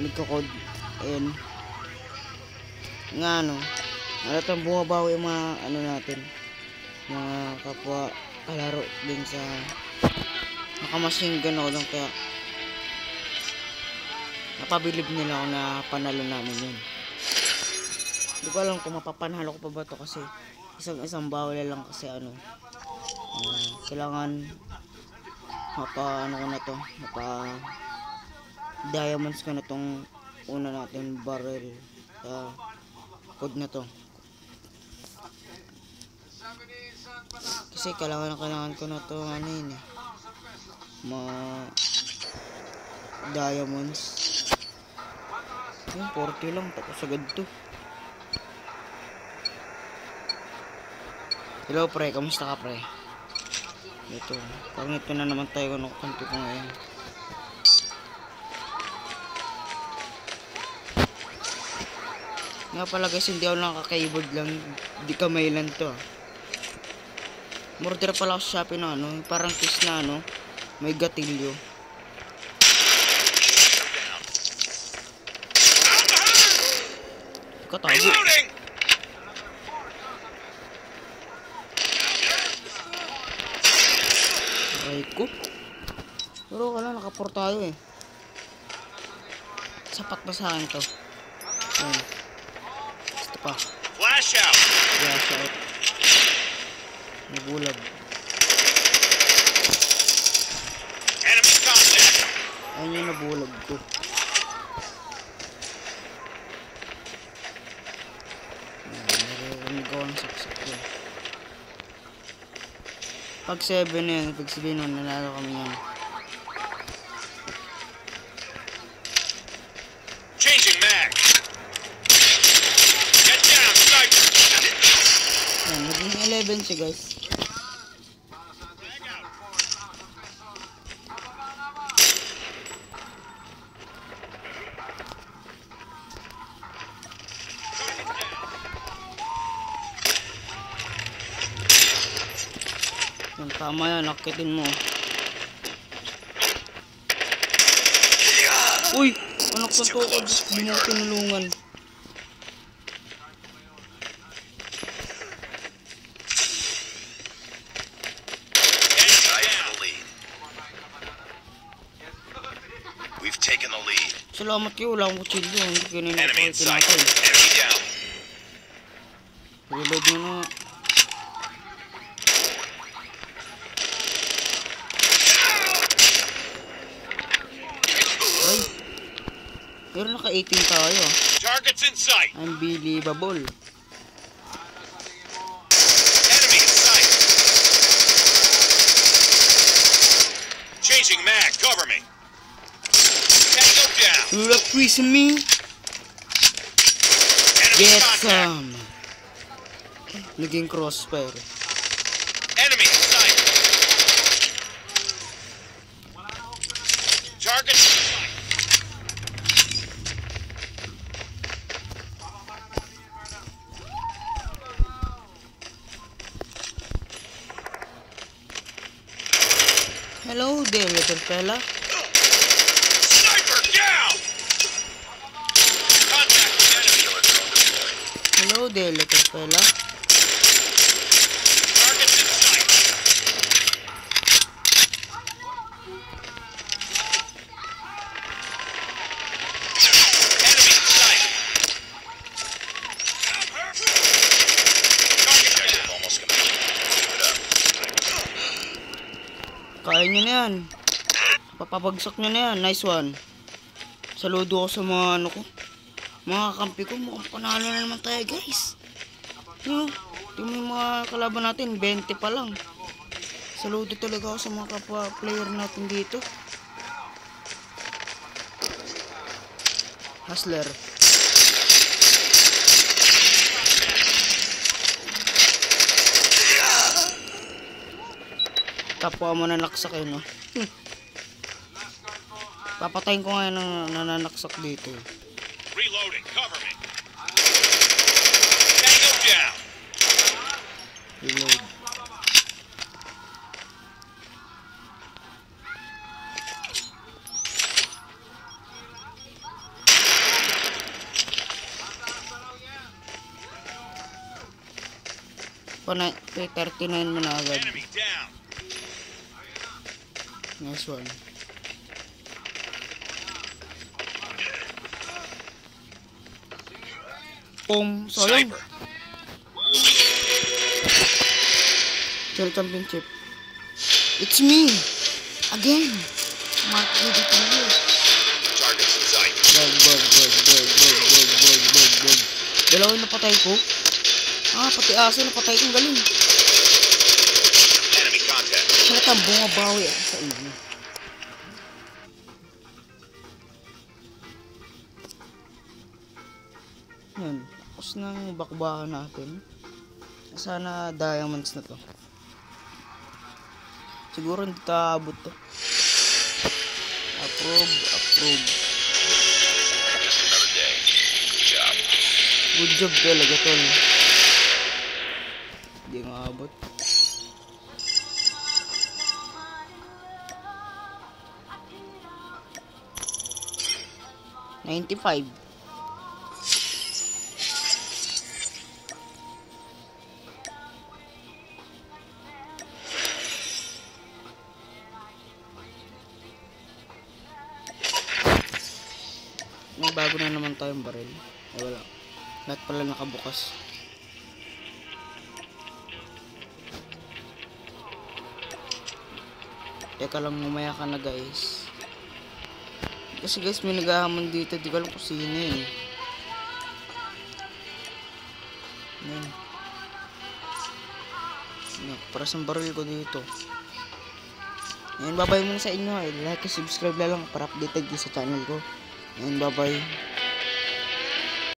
nagkakod. Ayan. Nga ano. Halatang bumabawi yung mga ano natin. Mga kapwa kalaro din sa nakamasing gano'n lang, kaya napabilib nila ako na panalo namin yun. Hindi ko alam kung mapapanalo ko pa ba to, kasi isang bawal lang, kasi ano, kailangan mapa ano ko na to, mapa diamonds ko na tong una natin barrel sa code na to, kasi kailangan ko na to ano yun eh, diamonds. Yung 40 lang, tapos agad to. Hello pre, kamusta ka pre? Ito, pangit na naman tayo ng kanto ko ngayon. Nga pala guys, hindi ako nakaka-keyboard lang, di kamay lang to. Murder pala ako sa Shopee na ano, parang kiss na ano, may gatilyo. Katago. Aray ko. Pero wala, nakapor tayo eh. Sapat na sa akin to. Ayan. Gusto pa. Flash out. Flash out. Nabulag. Enemy contact. Ayan yung nabulag ko. Naririnig ako ng saksak ko. Pag 7 na yun, pag 7 nun, nanalo kami yan. Changing mag. Get down, sniper. Yan, naging 11 siya guys. Yan, tama yan, nakitin mo. Uy! Anak ng tukod, di mo tinulungan. We've taken the lead. Salamat kayo, wala akong kutsilyo. Hindi kayo tinatay. Reload nyo na. Ay! Pero naka 18 tayo. Targets in sight. Unbelievable. Enemy in sight. Changing mag, cover me. Tango down. You look pleased me? Get some. Naging crossfire. Enemy in sight. Targets in sight. Hello there, little fella. Sniper down. Contact with enemy. Hello there, little fella. Targets in sight. Enemy in sight. Target down. Almost complete. Keep it up. Kaya nyo na yan. Papabagsak nyo na yan. Nice one. Saludo ko sa mga ano ko, mga kampi ko. Mukhang panalo na naman tayo guys. Yung mga kalaban natin 20 pa lang. Saludo talaga ako sa mga kapwa player natin dito. Hustler. Kapwa mo nanaksak eh, no? Papatayin ko nga yung nananaksak dito. Reloading, cover me. Tango down. Reload. 39 mo na agad. Enemy down. Nice one. Boom. Sayang. Sniper. Kill championship. It's me. Again. Mark dito tayo. Targets in sight. Bug. Dalawa yung napatay ko. Pati aso napatay ko. Galing. Enemy contact. Halata, bumabawi ako sa inyo. Yan. Tapos ng bakbakan natin. Sana diamonds na to. Siguro hindi taabot to. Approve. Just another day. Good job. Good job talaga tol. Hindi nga abot. $95. May bago na naman tayong baril. Ay wala. Lahat pala nakabukas. Teka lang, mamaya ka na guys. Kasi guys, may naghahamon dito. Di ko alam kung sino yun. Yan. Para sa baril ko dito. Yan, babay muna sa inyo. Like and subscribe na lang para updated kayo sa channel ko. And bye bye.